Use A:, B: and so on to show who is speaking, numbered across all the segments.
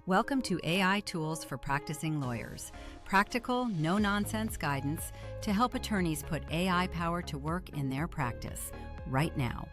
A: Welcome to AI Tools for Practicing Lawyers, practical, no-nonsense guidance to help attorneys put AI power to work in their practice right now.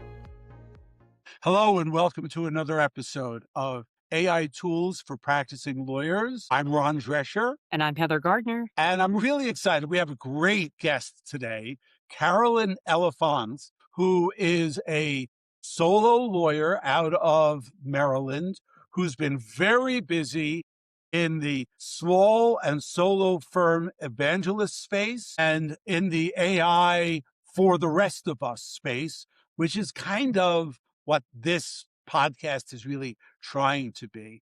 B: Hello and welcome to another episode of AI Tools for Practicing Lawyers. I'm Ron Drescher.
C: And I'm Heather Gardner.
B: And I'm really excited. We have a great guest today, Carolyn Elefant, who is a solo lawyer out of Maryland, who's been very busy in the small and solo firm evangelist space and in the AI for the rest of us space, which is kind of what this podcast is really trying to be.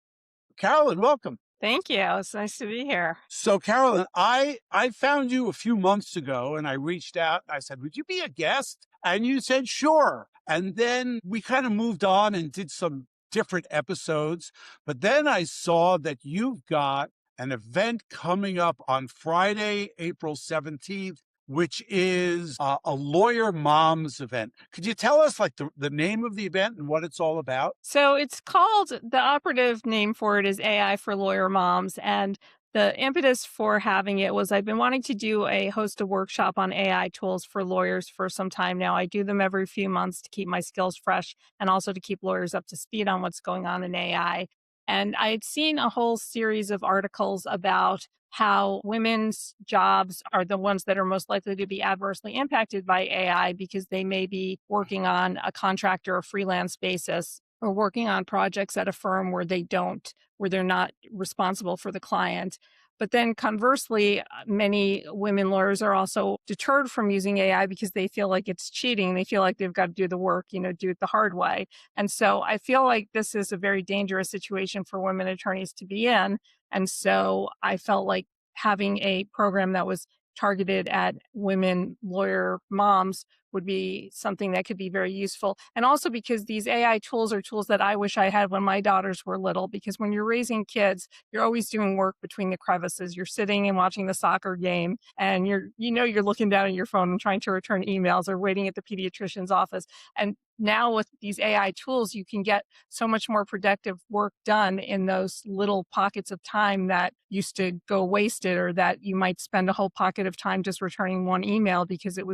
B: Carolyn, welcome.
C: Thank you. It's nice to be here.
B: So, Carolyn, I found you a few months ago and I reached out. I said, would you be a guest? And you said, sure. And then we kind of moved on and did some different episodes. But then I saw that you've got an event coming up on Friday, April 17th, which is a lawyer moms event. Could you tell us like the name of the event and what it's all about?
C: So it's called, the operative name for it is AI for Lawyer Moms. And the impetus for having it was I've been wanting to host a workshop on AI tools for lawyers for some time now. I do them every few months to keep my skills fresh and also to keep lawyers up to speed on what's going on in AI. And I had seen a whole series of articles about how women's jobs are the ones that are most likely to be adversely impacted by AI because they may be working on a contract or a freelance basis or working on projects at a firm where they're not responsible for the client. But then conversely, many women lawyers are also deterred from using AI because they feel like it's cheating. They feel like they've got to do the work, do it the hard way. And so I feel like this is a very dangerous situation for women attorneys to be in. And so I felt like having a program that was targeted at women lawyer moms would be something that could be very useful. And also because these AI tools are tools that I wish I had when my daughters were little, because when you're raising kids, you're always doing work between the crevices. You're sitting and watching the soccer game and you're looking down at your phone and trying to return emails or waiting at the pediatrician's office. And now with these AI tools, you can get so much more productive work done in those little pockets of time that used to go wasted, or that you might spend a whole pocket of time just returning one email because that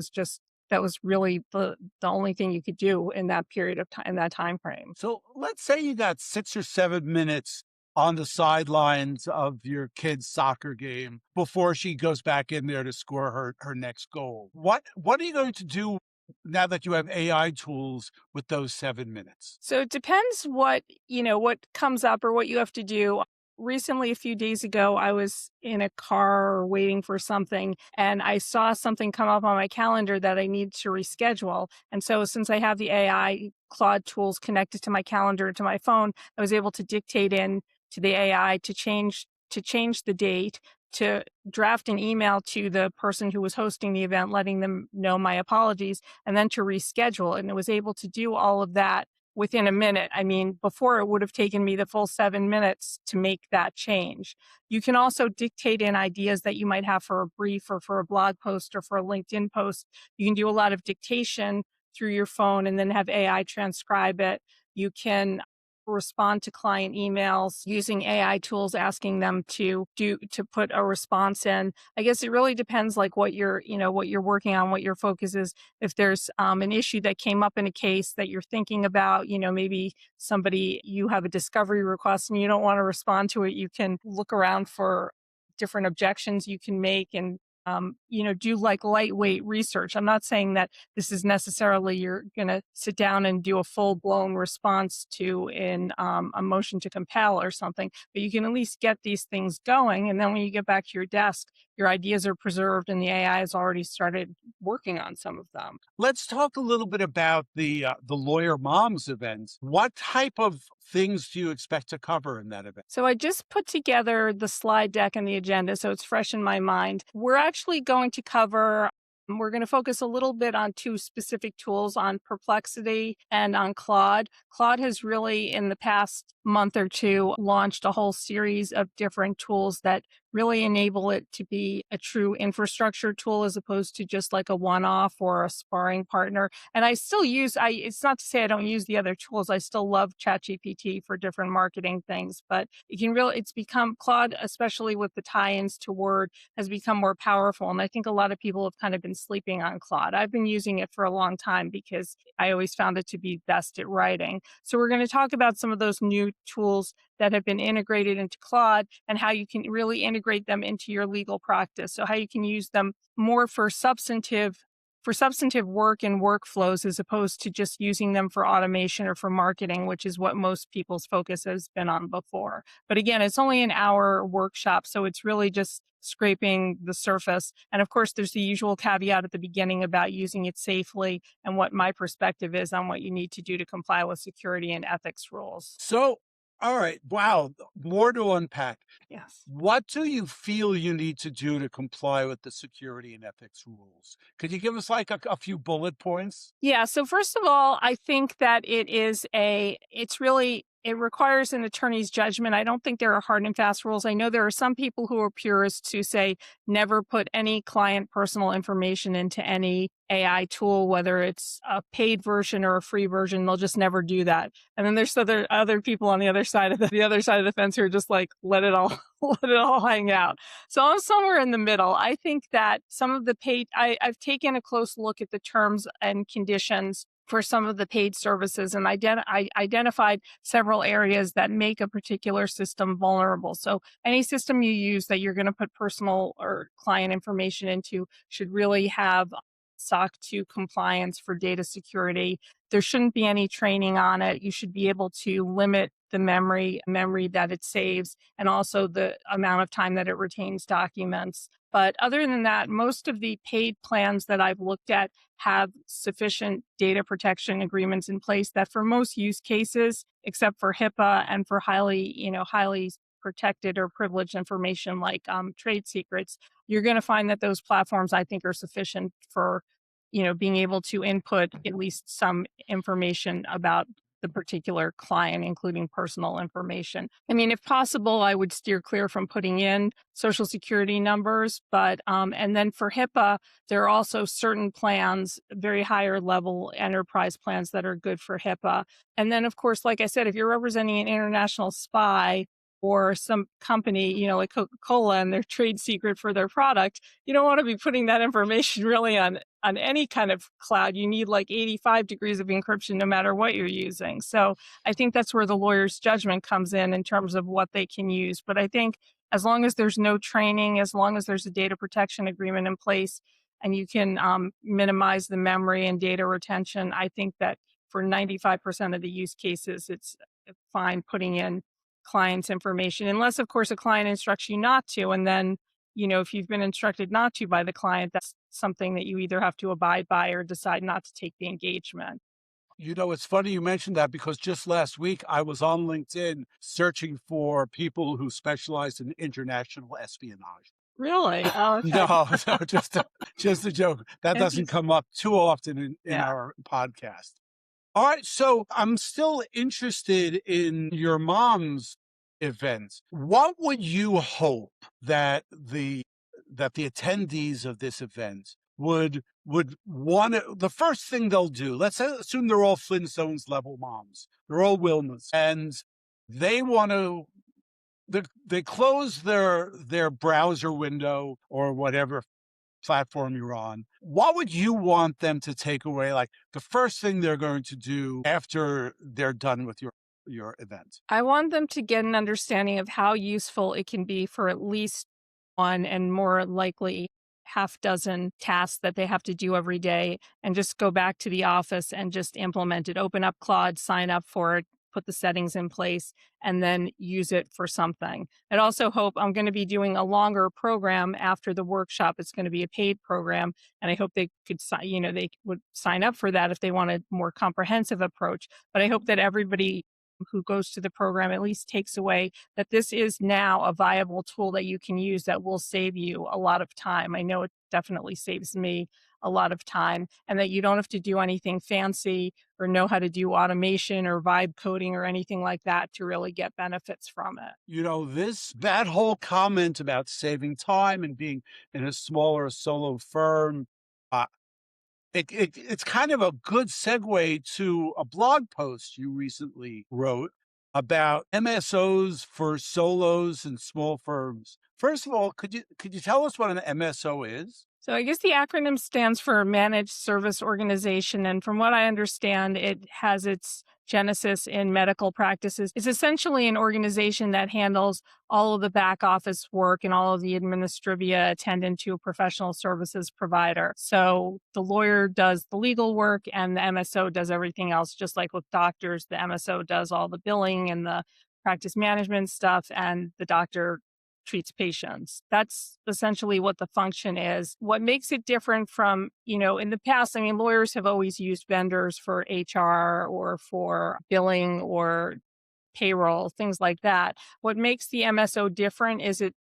C: was really the only thing you could do in that period of time, in that time frame.
B: So let's say you got 6 or 7 minutes on the sidelines of your kid's soccer game before she goes back in there to score her next goal. What are you going to do now that you have AI tools with those 7 minutes?
C: So it depends what comes up or what you have to do. Recently, a few days ago, I was in a car waiting for something and I saw something come up on my calendar that I need to reschedule. And so since I have the AI Claude tools connected to my calendar, to my phone, I was able to dictate in to the AI to change the date, to draft an email to the person who was hosting the event, letting them know my apologies, and then to reschedule. And it was able to do all of that within a minute. I mean, before it would have taken me the full 7 minutes to make that change. You can also dictate in ideas that you might have for a brief or for a blog post or for a LinkedIn post. You can do a lot of dictation through your phone and then have AI transcribe it. You can respond to client emails using AI tools, asking them to put a response in. I guess it really depends like what you're working on, what your focus is. If there's an issue that came up in a case that you're thinking about, maybe you have a discovery request and you don't want to respond to it, you can look around for different objections you can make and do like lightweight research. I'm not saying that this is necessarily you're going to sit down and do a full blown response to in a motion to compel or something, but you can at least get these things going. And then when you get back to your desk, your ideas are preserved and the AI has already started working on some of them.
B: Let's talk a little bit about the Lawyer Moms event. What type of things do you expect to cover in that event?
C: So I just put together the slide deck and the agenda, so it's fresh in my mind. We're actually going to we're going to focus a little bit on two specific tools, on Perplexity and on Claude. Claude has really, in the past month or two, launched a whole series of different tools that really enable it to be a true infrastructure tool as opposed to just like a one-off or a sparring partner. And I still use, it's not to say I don't use the other tools. I still love ChatGPT for different marketing things, but it's become Claude, especially with the tie-ins to Word, has become more powerful. And I think a lot of people have kind of been sleeping on Claude. I've been using it for a long time because I always found it to be best at writing. So we're going to talk about some of those new tools that have been integrated into Claude and how you can really integrate them into your legal practice. So how you can use them more for substantive work and workflows as opposed to just using them for automation or for marketing, which is what most people's focus has been on before. But again, it's only an hour workshop, so it's really just scraping the surface. And of course, there's the usual caveat at the beginning about using it safely and what my perspective is on what you need to do to comply with security and ethics rules.
B: So, all right. Wow. More to unpack.
C: Yes.
B: What do you feel you need to do to comply with the security and ethics rules? Could you give us like a few bullet points?
C: Yeah. So first of all, I think that it requires an attorney's judgment. I don't think there are hard and fast rules. I know there are some people who are purists who say never put any client personal information into any AI tool, whether it's a paid version or a free version. They'll just never do that. And then there's other people on the other side of the other side of the fence who are just like, let it all let it all hang out. So I'm somewhere in the middle. I think that some of the I've taken a close look at the terms and conditions for some of the paid services, and I identified several areas that make a particular system vulnerable. So any system you use that you're going to put personal or client information into should really have SOC 2 compliance for data security. There shouldn't be any training on it. You should be able to limit the memory that it saves and also the amount of time that it retains documents. But other than that, most of the paid plans that I've looked at have sufficient data protection agreements in place that for most use cases, except for HIPAA and for highly protected or privileged information like trade secrets, you're going to find that those platforms, I think, are sufficient for, being able to input at least some information about the particular client, including personal information. I mean, if possible, I would steer clear from putting in social security numbers, but, and then for HIPAA, there are also certain plans, very higher level enterprise plans that are good for HIPAA. And then, of course, like I said, if you're representing an international spy, or some company, like Coca-Cola and their trade secret for their product, you don't want to be putting that information really on any kind of cloud. You need like 85 degrees of encryption no matter what you're using. So I think that's where the lawyer's judgment comes in terms of what they can use. But I think as long as there's no training, as long as there's a data protection agreement in place and you can minimize the memory and data retention, I think that for 95% of the use cases, it's fine putting in client's information, unless of course a client instructs you not to. And then, if you've been instructed not to by the client, that's something that you either have to abide by or decide not to take the engagement.
B: It's funny you mentioned that because just last week I was on LinkedIn searching for people who specialize in international espionage.
C: Really? Oh, okay.
B: No, just a joke. That doesn't come up too often in our podcast. All right, so I'm still interested in your mom's event. What would you hope that the attendees of this event would want to, the first thing they'll do, let's assume they're all Flintstones level moms, they're all Wilmas, and they want to, they close their browser window or whatever platform you're on. What would you want them to take away? Like the first thing they're going to do after they're done with your event?
C: I want them to get an understanding of how useful it can be for at least one and more likely half dozen tasks that they have to do every day and just go back to the office and just implement it. Open up Claude, sign up for it, put the settings in place, and then use it for something. I'd also hope I'm going to be doing a longer program after the workshop. It's going to be a paid program, and I hope they could, they would sign up for that if they want a more comprehensive approach. But I hope that everybody who goes to the program at least takes away that this is now a viable tool that you can use that will save you a lot of time. I know it definitely saves me a lot of time, and that you don't have to do anything fancy or know how to do automation or vibe coding or anything like that to really get benefits from it.
B: That whole comment about saving time and being in a smaller solo firm, uh, it's kind of a good segue to a blog post you recently wrote about MSOs for solos and small firms. First of all, could you tell us what an MSO is?
C: So I guess the acronym stands for Managed Service Organization. And from what I understand, it has its genesis in medical practices. It's essentially an organization that handles all of the back office work and all of the administrivia attendant to a professional services provider. So the lawyer does the legal work and the MSO does everything else. Just like with doctors, the MSO does all the billing and the practice management stuff, and the doctor treats patients. That's essentially what the function is. What makes it different from, in the past, I mean, lawyers have always used vendors for HR or for billing or payroll, things like that. What makes the MSO different is it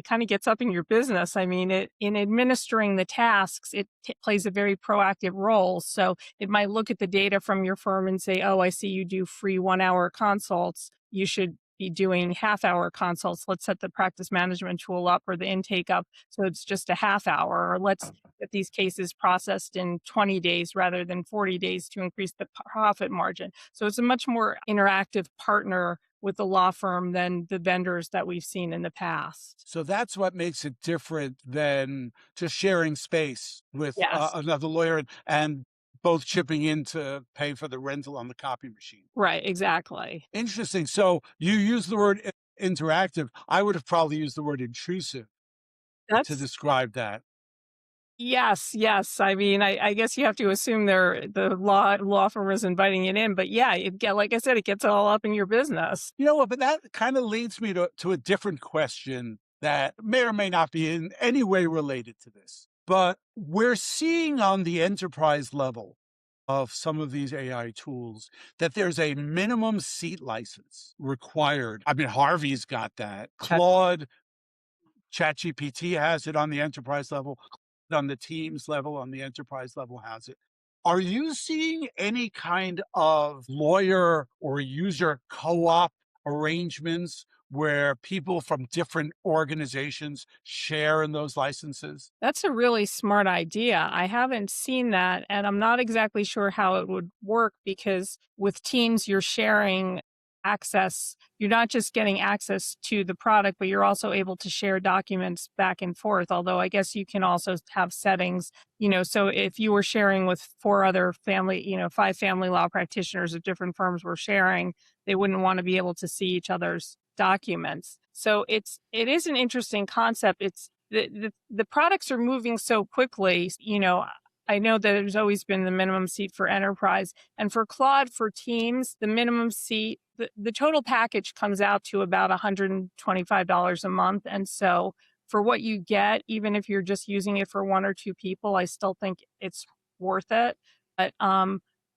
C: kind of gets up in your business. I mean, in administering the tasks, it plays a very proactive role. So it might look at the data from your firm and say, oh, I see you do free 1 hour consults. You should be doing half-hour consults. Let's set the practice management tool up or the intake up so it's just a half hour, or let's get these cases processed in 20 days rather than 40 days to increase the profit margin. So it's a much more interactive partner with the law firm than the vendors that we've seen in the past.
B: So that's what makes it different than just sharing space with
C: Yes.
B: another lawyer and both chipping in to pay for the rental on the copy machine.
C: Right, exactly.
B: Interesting. So you use the word interactive. I would have probably used the word intrusive to
C: That's
B: describe that.
C: Yes, yes. I mean, I guess you have to assume the law firm is inviting it in, but yeah, like I said, it gets all up in your business.
B: You know what? But that kind of leads me to a different question that may or may not be in any way related to this. But we're seeing on the enterprise level of some of these AI tools that there's a minimum seat license required. I mean, Harvey's got that. Claude, ChatGPT has it on the enterprise level, on the Teams level, on the enterprise level has it. Are you seeing any kind of lawyer or user co-op arrangements where people from different organizations share in those licenses?
C: That's a really smart idea. I haven't seen that, and I'm not exactly sure how it would work because with Teams, you're sharing access. You're not just getting access to the product, but you're also able to share documents back and forth. Although I guess you can also have settings, so if you were sharing with five family law practitioners of different firms were sharing, they wouldn't want to be able to see each other's documents. So it is an interesting concept. It's the products are moving so quickly. I know that there's always been the minimum seat for enterprise, and for Claude for Teams, the minimum seat, the total package comes out to about $125 a month. And so for what you get, even if you're just using it for one or two people, I still think it's worth it.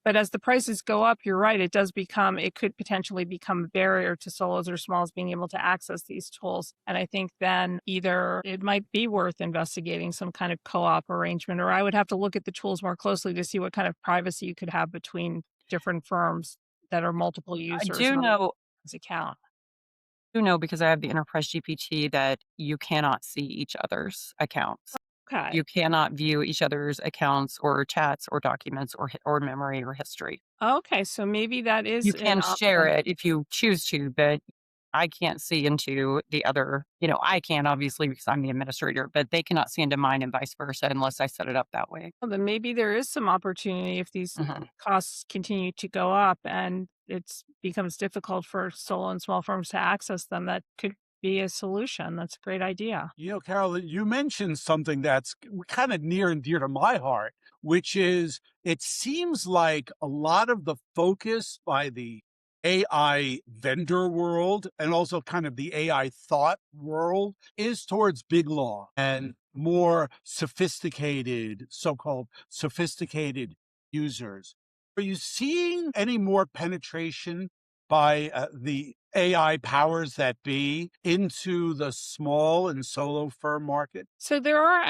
C: But as the prices go up, you're right, it could potentially become a barrier to solos or smalls being able to access these tools. And I think then either it might be worth investigating some kind of co-op arrangement, or I would have to look at the tools more closely to see what kind of privacy you could have between different firms that are multiple
D: I
C: users
D: do
C: on
D: know
C: this account.
D: because I have the Enterprise GPT that you cannot see each other's accounts.
C: Okay.
D: You cannot view each other's accounts or chats or documents or memory or history.
C: Okay. So maybe that is
D: You
C: an
D: can share
C: option.
D: it if you choose to, but I can't see into the other, I can obviously because I'm the administrator, but they cannot see into mine and vice versa unless I set it up that way.
C: Well, then maybe there is some opportunity if these
D: Mhm.
C: costs continue to go up and it becomes difficult for solo and small firms to access them. That could be a solution. That's a great idea.
B: Carolyn, you mentioned something that's kind of near and dear to my heart, which is it seems like a lot of the focus by the AI vendor world and also kind of the AI thought world is towards big law and more sophisticated, so-called sophisticated users. Are you seeing any more penetration by the AI powers that be into the small and solo firm market?
C: So there are,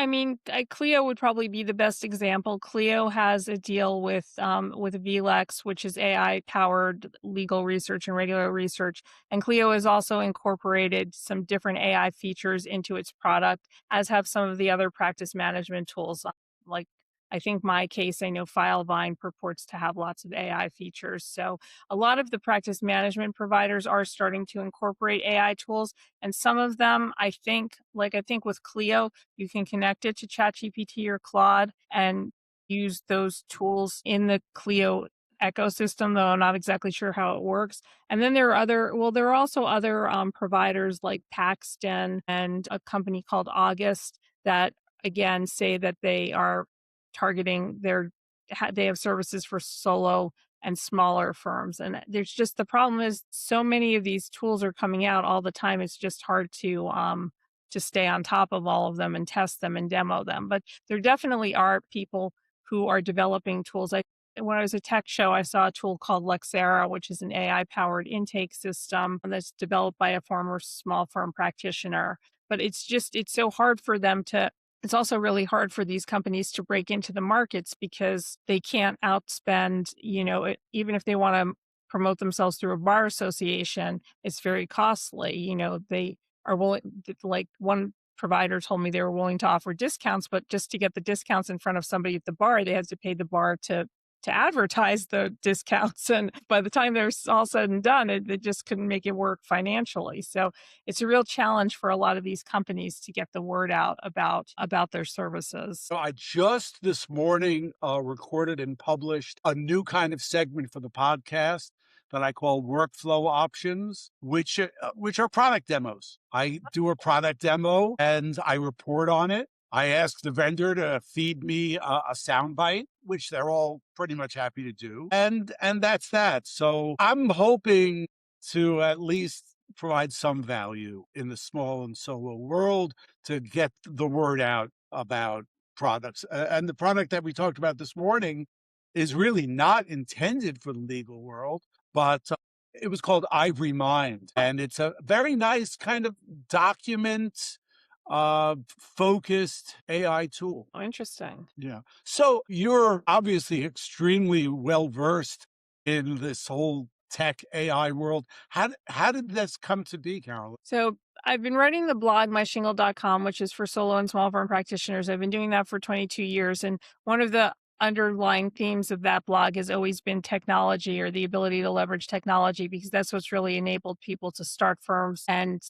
C: Clio would probably be the best example. Clio has a deal with VLEX, which is AI powered legal research and regular research. And Clio has also incorporated some different AI features into its product, as have some of the other practice management tools. Like I think my case, I know FileVine purports to have lots of AI features. So a lot of the practice management providers are starting to incorporate AI tools. And some of them, I think with Clio, you can connect it to ChatGPT or Claude and use those tools in the Clio ecosystem, though I'm not exactly sure how it works. And then there are also other providers like Paxton and a company called August that, again, say that they are targeting they have services for solo and smaller firms. And there's just the problem is so many of these tools are coming out all the time. It's just hard to stay on top of all of them and test them and demo them. But there definitely are people who are developing tools. When I was at Tech Show, I saw a tool called Lexera, which is an AI powered intake system that's developed by a former small firm practitioner. But it's so hard for them to it's also really hard for these companies to break into the markets because they can't outspend, even if they want to promote themselves through a bar association, it's very costly. They are willing, like one provider told me they were willing to offer discounts, but just to get the discounts in front of somebody at the bar, they had to pay the bar to advertise the discounts. And by the time they're all said and done, they just couldn't make it work financially. So it's a real challenge for a lot of these companies to get the word out about their services.
B: So I just this morning recorded and published a new kind of segment for the podcast that I call workflow options, which are product demos. I do a product demo and I report on it. I ask the vendor to feed me a soundbite, which they're all pretty much happy to do. And that's that. So I'm hoping to at least provide some value in the small and solo world to get the word out about products. And the product that we talked about this morning is really not intended for the legal world, but it was called Ivory Mind. And it's a very nice kind of document focused AI tool.
C: Oh, interesting.
B: Yeah. So you're obviously extremely well versed in this whole tech AI world. How did this come to be, Carolyn?
C: So I've been writing the blog MyShingle.com, which is for solo and small firm practitioners. I've been doing that for 22 years. And one of the underlying themes of that blog has always been technology, or the ability to leverage technology, because that's what's really enabled people to start firms and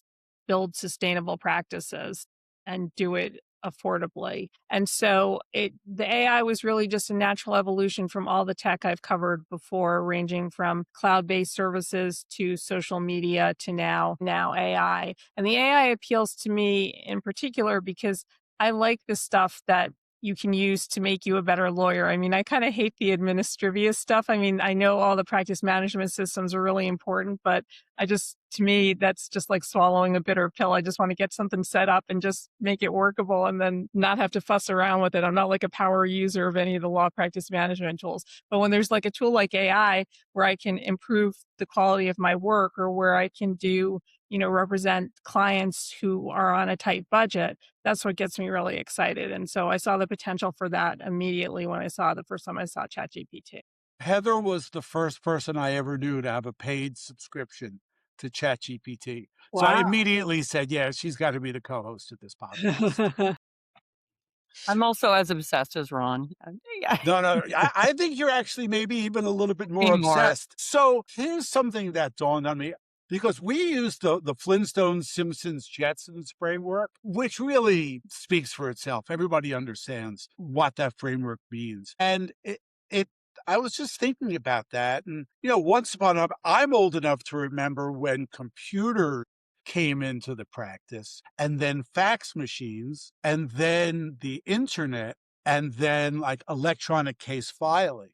C: build sustainable practices and do it affordably. And so the AI was really just a natural evolution from all the tech I've covered before, ranging from cloud-based services to social media to now AI. And the AI appeals to me in particular because I like the stuff that you can use to make you a better lawyer. I kind of hate the administrivia stuff. I know all the practice management systems are really important, but to me, that's just like swallowing a bitter pill. I just want to get something set up and just make it workable and then not have to fuss around with it. I'm not like a power user of any of the law practice management tools. But when there's like a tool like AI where I can improve the quality of my work, or where I can represent clients who are on a tight budget, that's what gets me really excited. And so I saw the potential for that immediately when the first time I saw ChatGPT.
B: Heather was the first person I ever knew to have a paid subscription to ChatGPT. So I immediately said, yeah, she's got to be the co-host of this podcast.
D: I'm also as obsessed as Ron.
B: No, I think you're actually maybe even a little bit more obsessed. So here's something that dawned on me, because we use the Flintstones, Simpsons, Jetsons framework, which really speaks for itself. Everybody understands what that framework means. And I was just thinking about that. And, once upon a time, I'm old enough to remember when computers came into the practice, and then fax machines, and then the internet, and then like electronic case filing.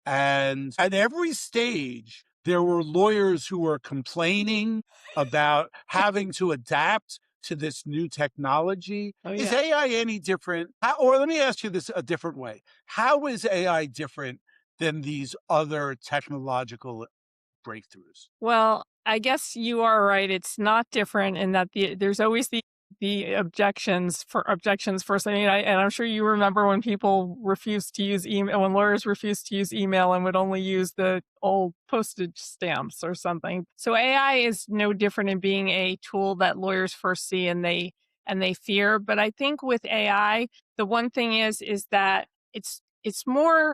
B: And at every stage, there were lawyers who were complaining about having to adapt to this new technology. Oh, yeah. Is AI any different? Or let me ask you this a different way. How is AI different than these other technological breakthroughs?
C: Well, I guess you are right. It's not different in that there's always the objections first. I mean, and I'm sure you remember when people refused to use email, when lawyers refused to use email and would only use the old postage stamps or something. So AI is no different in being a tool that lawyers first see and they fear. But I think with AI, the one thing is that it's more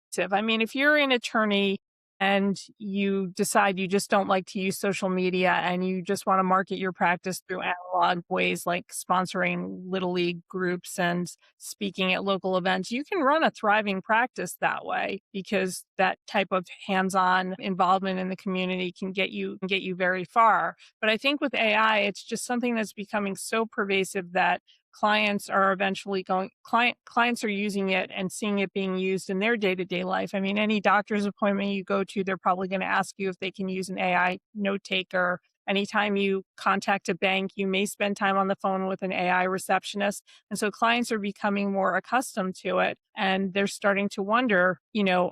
C: active. I mean, if you're an attorney and you decide you just don't like to use social media and you just want to market your practice through analog ways like sponsoring little league groups and speaking at local events, you can run a thriving practice that way because that type of hands-on involvement in the community can get you very far. But I think with AI, it's just something that's becoming so pervasive that clients are using it and seeing it being used in their day-to-day life. I mean, any doctor's appointment you go to, they're probably going to ask you if they can use an AI note taker. Anytime you contact a bank, you may spend time on the phone with an AI receptionist. And so clients are becoming more accustomed to it. And they're starting to wonder,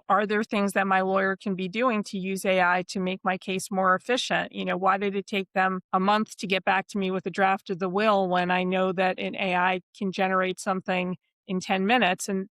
C: are there things that my lawyer can be doing to use AI to make my case more efficient? Why did it take them a month to get back to me with a draft of the will when I know that an AI can generate something in 10 minutes? And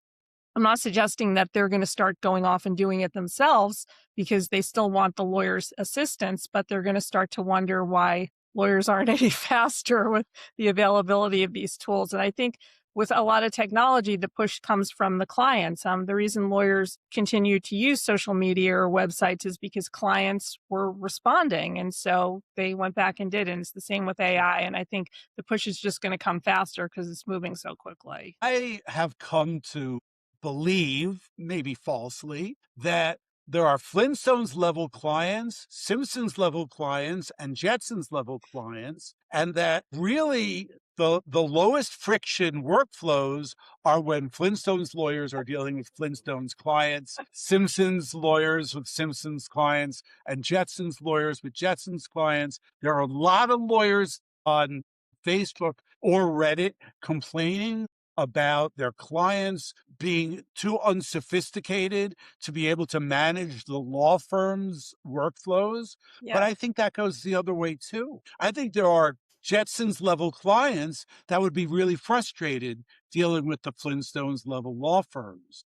C: I'm not suggesting that they're going to start going off and doing it themselves because they still want the lawyer's assistance, but they're going to start to wonder why lawyers aren't any faster with the availability of these tools. And I think with a lot of technology, the push comes from the clients. The reason lawyers continue to use social media or websites is because clients were responding. And so they went back and did it. And it's the same with AI. And I think the push is just going to come faster because it's moving so quickly.
B: I have come to believe, maybe falsely, that there are Flintstones level clients, Simpsons level clients, and Jetsons level clients, and that really the lowest friction workflows are when Flintstones lawyers are dealing with Flintstones clients, Simpsons lawyers with Simpsons clients, and Jetsons lawyers with Jetsons clients. There are a lot of lawyers on Facebook or Reddit complaining about their clients being too unsophisticated to be able to manage the law firm's workflows.
C: Yeah.
B: But I think that goes the other way too. I think there are Jetsons level clients that would be really frustrated dealing with the Flintstones level law firms.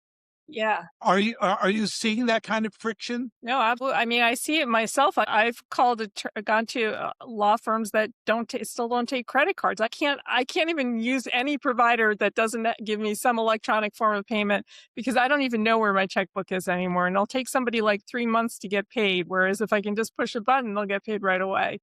C: Yeah.
B: Are you seeing that kind of friction?
C: No, absolutely. I mean, I see it myself. I've gone to law firms that still don't take credit cards. I can't even use any provider that doesn't give me some electronic form of payment because I don't even know where my checkbook is anymore. And it'll take somebody like 3 months to get paid. Whereas if I can just push a button, they'll get paid right away.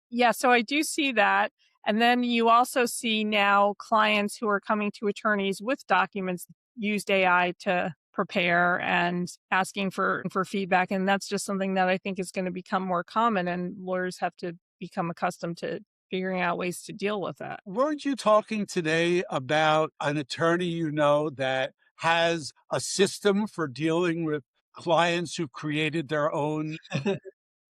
C: Yeah, so I do see that. And then you also see now clients who are coming to attorneys with documents used AI to prepare and asking for feedback. And that's just something that I think is going to become more common, and lawyers have to become accustomed to figuring out ways to deal with that.
B: Weren't you talking today about an attorney that has a system for dealing with clients who created their own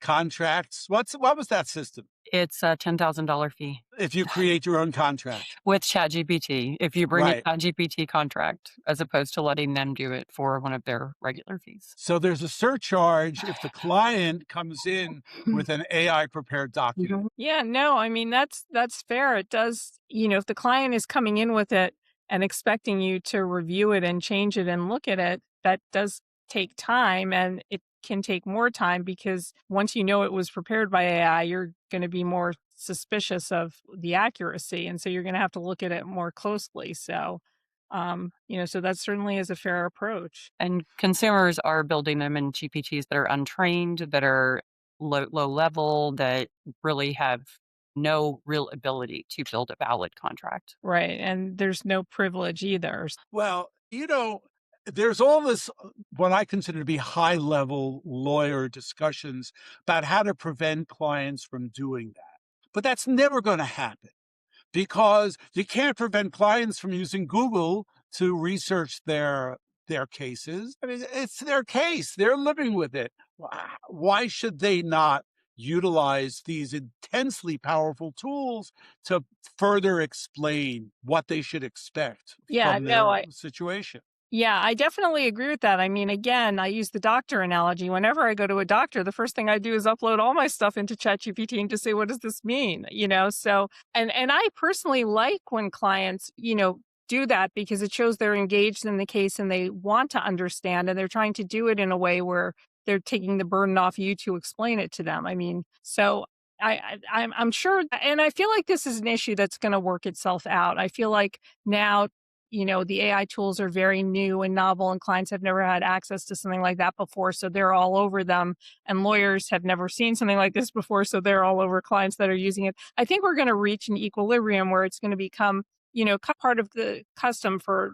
B: contracts? What was that system?
D: It's a $10,000 fee
B: If you create your own contract.
D: with ChatGPT. If you bring
B: Right.
D: a ChatGPT contract, as opposed to letting them do it for one of their regular fees.
B: So there's a surcharge if the client comes in with an AI prepared document.
C: Yeah, no, I mean that's fair. It does, if the client is coming in with it and expecting you to review it and change it and look at it, that does take time, and it can take more time because once you know it was prepared by AI, you're going to be more suspicious of the accuracy, and so you're going to have to look at it more closely. So, so that certainly is a fair approach.
D: And consumers are building them in GPTs that are untrained, that are low level, that really have no real ability to build a valid contract.
C: Right. And there's no privilege either.
B: Well, there's all this, what I consider to be high level lawyer discussions about how to prevent clients from doing that. But that's never going to happen because you can't prevent clients from using Google to research their cases. I mean, it's their case. They're living with it. Why should they not utilize these intensely powerful tools to further explain what they should expect
C: Yeah,
B: from
C: no,
B: their situation?
C: Yeah, I definitely agree with that. I mean, again, I use the doctor analogy. Whenever I go to a doctor, the first thing I do is upload all my stuff into ChatGPT and just say, what does this mean? So and I personally like when clients, do that because it shows they're engaged in the case and they want to understand and they're trying to do it in a way where they're taking the burden off you to explain it to them. I mean, so I'm sure, and I feel like this is an issue that's going to work itself out. I feel like now the AI tools are very new and novel, and clients have never had access to something like that before. So they're all over them. And lawyers have never seen something like this before. So they're all over clients that are using it. I think we're going to reach an equilibrium where it's going to become, part of the custom for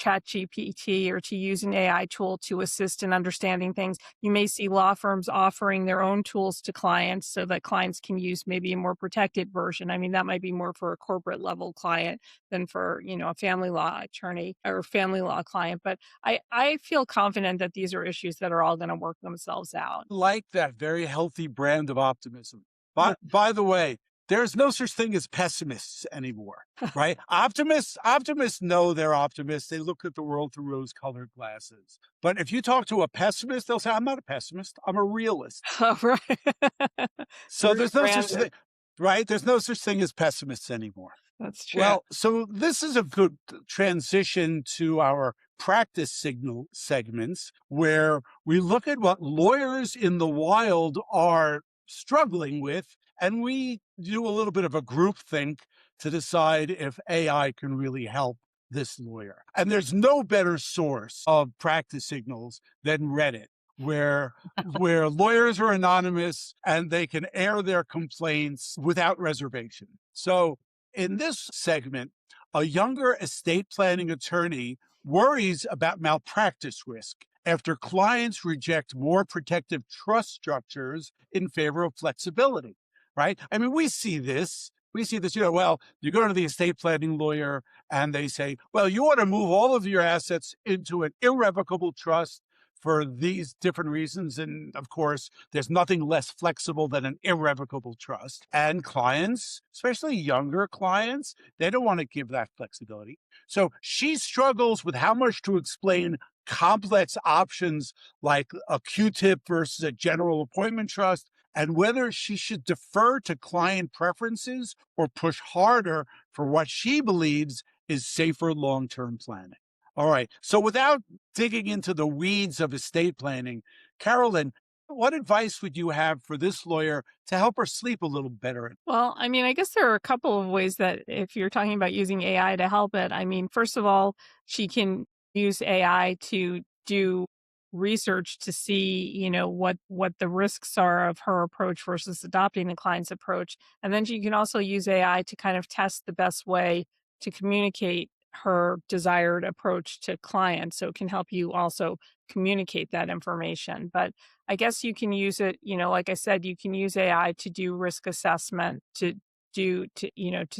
C: ChatGPT or to use an AI tool to assist in understanding things. You may see law firms offering their own tools to clients so that clients can use maybe a more protected version. I mean, that might be more for a corporate level client than for, a family law attorney or family law client. But I feel confident that these are issues that are all going to work themselves out.
B: Like that very healthy brand of optimism. By the way, there's no such thing as pessimists anymore, right? Optimists know they're optimists. They look at the world through rose-colored glasses. But if you talk to a pessimist, they'll say, I'm not a pessimist. I'm a realist.
C: Oh, right.
B: So there's no such thing, right? There's no such thing as pessimists anymore.
C: That's true.
B: Well, so this is a good transition to our practice signal segments where we look at what lawyers in the wild are struggling with, and we do a little bit of a group think to decide if AI can really help this lawyer. And there's no better source of practice signals than Reddit, where lawyers are anonymous and they can air their complaints without reservation. So in this segment, a younger estate planning attorney worries about malpractice risk after clients reject more protective trust structures in favor of flexibility, right? I mean, we see this. Well, you go to the estate planning lawyer and they say, well, you want to move all of your assets into an irrevocable trust for these different reasons. And of course, there's nothing less flexible than an irrevocable trust. And clients, especially younger clients, they don't want to give that flexibility. So she struggles with how much to explain complex options like a Q-tip versus a general appointment trust, and whether she should defer to client preferences or push harder for what she believes is safer long-term planning. All right. So without digging into the weeds of estate planning, Carolyn, what advice would you have for this lawyer to help her sleep a little better?
C: Well, I mean, I guess there are a couple of ways that if you're talking about using AI to help it, I mean, first of all, she can use AI to do research to see, what the risks are of her approach versus adopting the client's approach. And then she can also use AI to kind of test the best way to communicate her desired approach to clients. So it can help you also communicate that information. But I guess you can use it, like I said, you can use AI to do risk assessment, to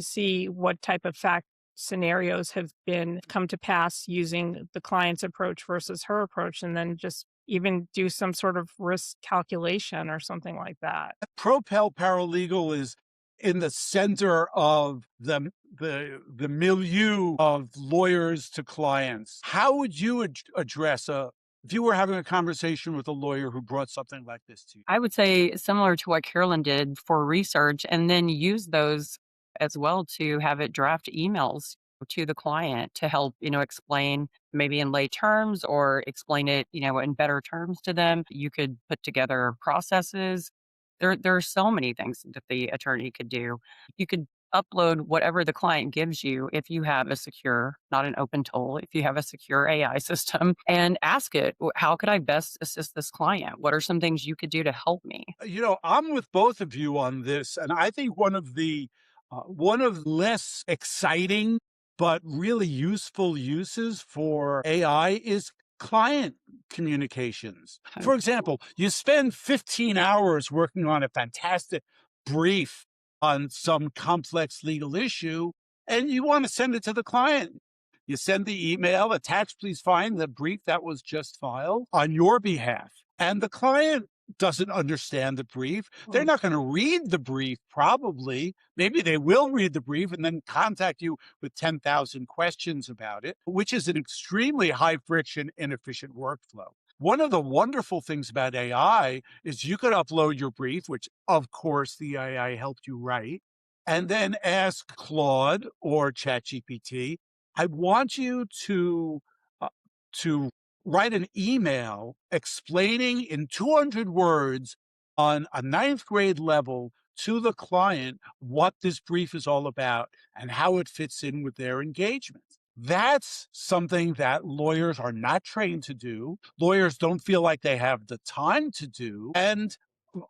C: see what type of fact scenarios have been come to pass using the client's approach versus her approach, and then just even do some sort of risk calculation or something like that.
B: Propel Paralegal is in the center of the milieu of lawyers to clients. How would you address if you were having a conversation with a lawyer who brought something like this to you?
D: I would say similar to what Carolyn did for research, and then use those as well to have it draft emails to the client to help, explain maybe in lay terms or explain it, in better terms to them. You could put together processes. There are so many things that the attorney could do. You could upload whatever the client gives you if you have a secure, not an open tool, if you have a secure AI system, and ask it, how could I best assist this client? What are some things you could do to help me?
B: I'm with both of you on this, and I think one of less exciting but really useful uses for AI is client communications. For example, you spend 15 hours working on a fantastic brief on some complex legal issue, and you want to send it to the client. You send the email, attached, please find the brief that was just filed on your behalf. And the client doesn't understand the brief. They're not going to read the brief, probably. Maybe they will read the brief and then contact you with 10,000 questions about it, which is an extremely high friction, inefficient workflow. One of the wonderful things about AI is you could upload your brief, which of course the AI helped you write, and then ask Claude or ChatGPT, I want you uh, to write an email explaining in 200 words on a ninth grade level to the client what this brief is all about and how it fits in with their engagement. That's something that lawyers are not trained to do. Lawyers don't feel like they have the time to do. And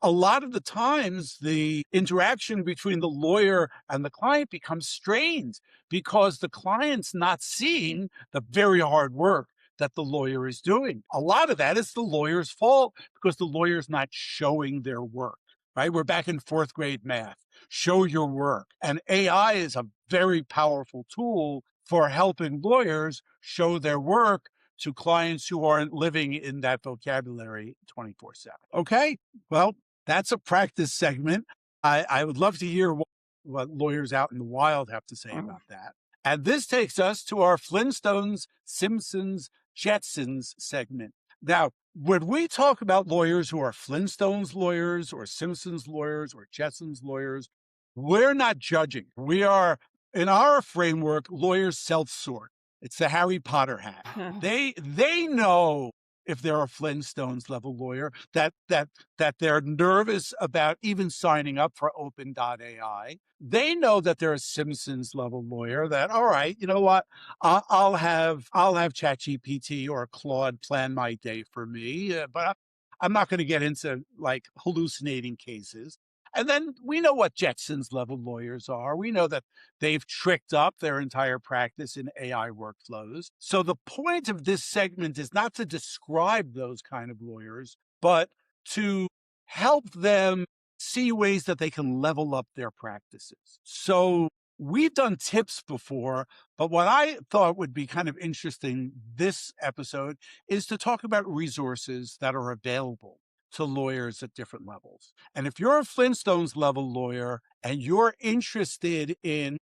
B: a lot of the times, the interaction between the lawyer and the client becomes strained because the client's not seeing the very hard work that the lawyer is doing. A lot of that is the lawyer's fault because the lawyer's not showing their work, right? We're back in fourth grade math. Show your work. And AI is a very powerful tool for helping lawyers show their work to clients who aren't living in that vocabulary 24/7. Okay, well, that's a practice segment. I would love to hear what lawyers out in the wild have to say about that. And this takes us to our Flintstones, Simpsons, Jetsons segment. Now, when we talk about lawyers who are Flintstones lawyers or Simpsons lawyers or Jetsons lawyers, we're not judging. We are, in our framework, lawyers self-sort. It's the Harry Potter hat. They know if they're a Flintstones level lawyer that they're nervous about even signing up for open.ai. They know that they're a Simpsons level lawyer that, all right, you know what? I'll have ChatGPT or Claude plan my day for me, but I'm not going to get into like hallucinating cases. And then we know what Jetsons level lawyers are. We know that they've tricked up their entire practice in AI workflows. So the point of this segment is not to describe those kind of lawyers, but to help them see ways that they can level up their practices. So we've done tips before, but what I thought would be kind of interesting this episode is to talk about resources that are available to lawyers at different levels. And if you're a Flintstones level lawyer and you're interested in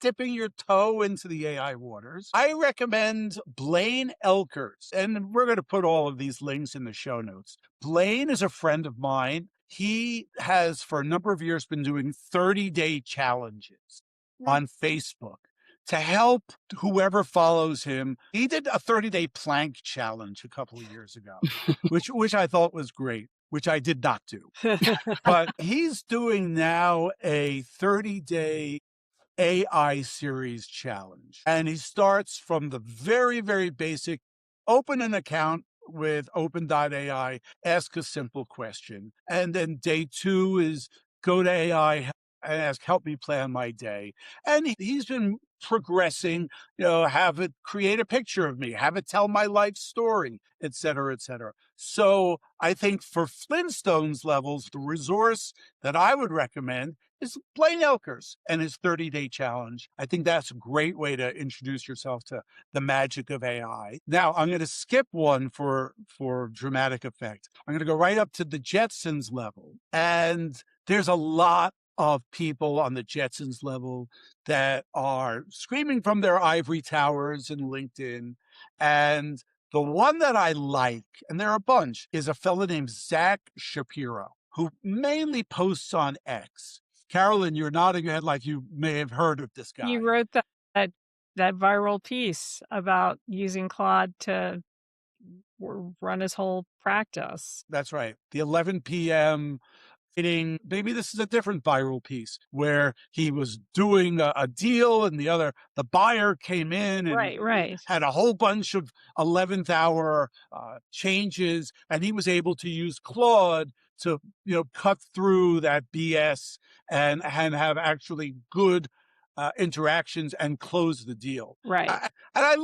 B: dipping your toe into the AI waters, I recommend Blaine Elkers. And we're going to put all of these links in the show notes. Blaine is a friend of mine. He has, for a number of years, been doing 30-day challenges on Facebook to help whoever follows him. He did a 30-day plank challenge a couple of years ago, which I thought was great, which I did not do. But he's doing now a 30-day AI series challenge. And he starts from the very, very basic, open an account with open.ai, ask a simple question. And then day 2 is go to AI and ask, help me plan my day. And he's been progressing, have it create a picture of me, have it tell my life story, et cetera, et cetera. So I think for Flintstones levels, the resource that I would recommend is Blaine Elkers and his 30-day challenge. I think that's a great way to introduce yourself to the magic of AI. Now, I'm going to skip one for dramatic effect. I'm going to go right up to the Jetsons level. And there's a lot of people on the Jetsons level that are screaming from their ivory towers in LinkedIn. And the one that I like, and there are a bunch, is a fellow named Zach Shapiro, who mainly posts on X. Carolyn, you're nodding your head like you may have heard of this guy.
C: He wrote that viral piece about using Claude to run his whole practice.
B: That's right. The 11 p.m. meeting, maybe this is a different viral piece where he was doing a deal and the buyer came in and
C: right.
B: had a whole bunch of 11th hour changes, and he was able to use Claude to cut through that BS and have actually good interactions and close the deal.
C: Right.
B: And I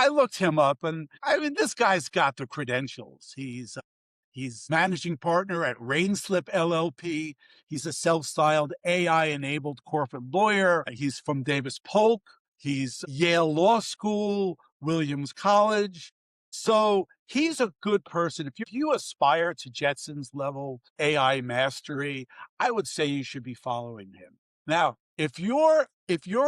B: looked him up, and I mean, this guy's got the credentials. He's managing partner at Rainslip LLP. He's a self-styled AI-enabled corporate lawyer. He's from Davis Polk. He's Yale Law School, Williams College. So he's a good person. If you aspire to Jetsons level AI mastery, I would say you should be following him. Now, if you're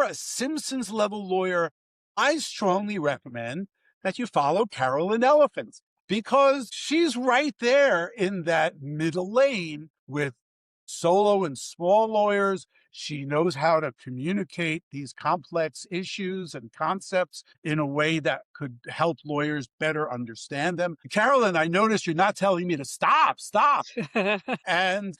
B: a Simpsons level lawyer, I strongly recommend that you follow Carolyn Elefant because she's right there in that middle lane with solo and small lawyers. She knows how to communicate these complex issues and concepts in a way that could help lawyers better understand them. Carolyn, I noticed you're not telling me to stop. And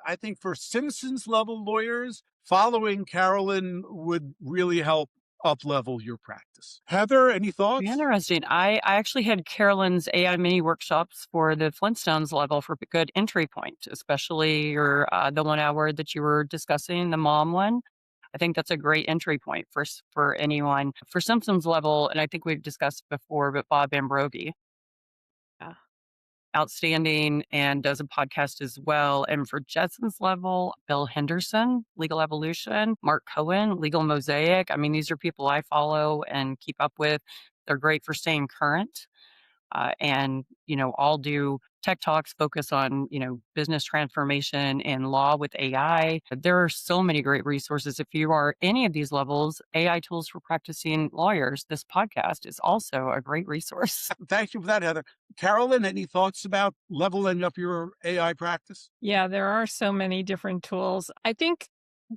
B: I think for Simpsons level lawyers, following Carolyn would really help up level your practice. Heather, any thoughts?
D: Interesting. I actually had Carolyn's AI mini workshops for the Flintstones level for a good entry point, especially the 1 hour that you were discussing, the mom one. I think that's a great entry point for anyone. For Simpsons level, and I think we've discussed before, but Bob Ambrogi,
C: Yeah.
D: outstanding and does a podcast as well. And for Jetsons level, Bill Henderson, Legal Evolution, Mark Cohen, Legal Mosaic. I mean, these are people I follow and keep up with. They're great for staying current. And, all do tech talks focus on, business transformation and law with AI. There are so many great resources. If you are any of these levels, AI tools for practicing lawyers, this podcast is also a great resource.
B: Thank you for that, Heather. Carolyn, any thoughts about leveling up your AI practice?
C: Yeah, there are so many different tools. I think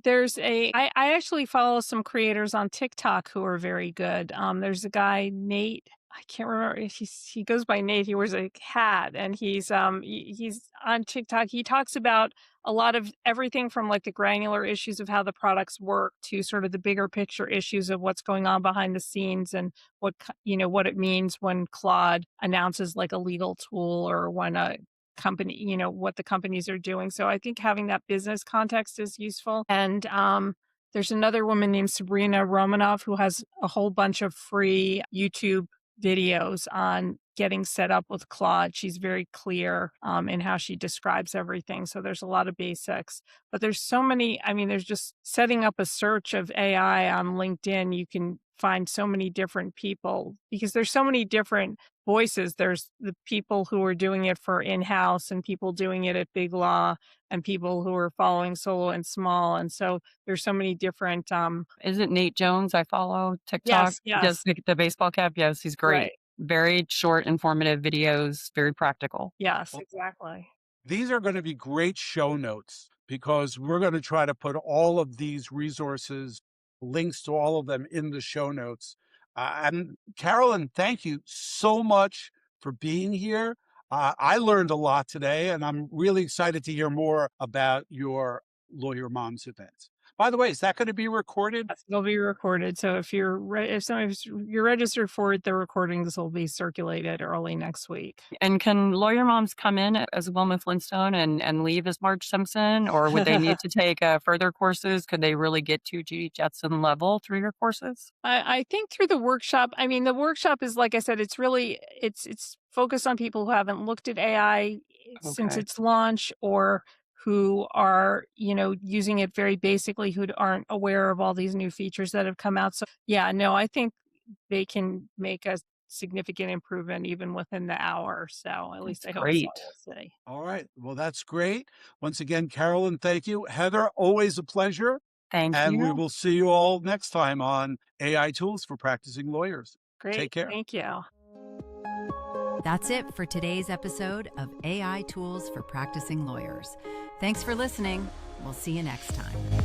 C: I actually follow some creators on TikTok who are very good. There's a guy, Nate. I can't remember if he goes by Nate. He wears a hat and he's on TikTok. He talks about a lot of everything from like the granular issues of how the products work to sort of the bigger picture issues of what's going on behind the scenes and what it means when Claude announces like a legal tool or when a company, what the companies are doing. So I think having that business context is useful. And there's another woman named Sabrina Romanov who has a whole bunch of free YouTube videos on getting set up with Claude. She's very clear in how she describes everything. So there's a lot of basics, but there's so many. I mean, there's just setting up a search of AI on LinkedIn. You can find so many different people because there's so many different voices. There's the people who are doing it for in-house and people doing it at big law and people who are following solo and small. And so there's so many different
D: Isn't Nate Jones I follow TikTok?
C: yes,
D: He does
C: yes,
D: the baseball cap. Yes, he's great.
C: right.
D: Very short, informative videos, very practical.
C: Yes,
B: Well,
C: exactly.
B: these are going to be great show notes because we're going to try to put all of these resources, links to all of them in the show notes. And Carolyn, thank you so much for being here. I learned a lot today, and I'm really excited to hear more about your Lawyer Moms event. By the way, is that going to be recorded?
C: Yes, it'll be recorded. So if you're registered for it, the recordings will be circulated early next week.
D: And can lawyer moms come in as Wilma Flintstone and leave as Marge Simpson, or would they need to take further courses? Could they really get to Judy Jetson level through your courses?
C: I think through the workshop, I mean, the workshop is, like I said, it's focused on people who haven't looked at AI since
D: Okay.
C: its launch or who are, using it very basically, who aren't aware of all these new features that have come out. So yeah, no, I think they can make a significant improvement even within the hour. So at least
D: That's
C: I hope so.
D: great.
C: We'll see.
B: All right. Well, that's great. Once again, Carolyn, thank you. Heather, always a pleasure.
D: Thank
B: And we
D: you.
B: will see you all next time on AI Tools for Practicing Lawyers. Take
C: Great.
B: care.
C: Thank you.
A: That's it for today's episode of AI Tools for Practicing Lawyers. Thanks for listening. We'll see you next time.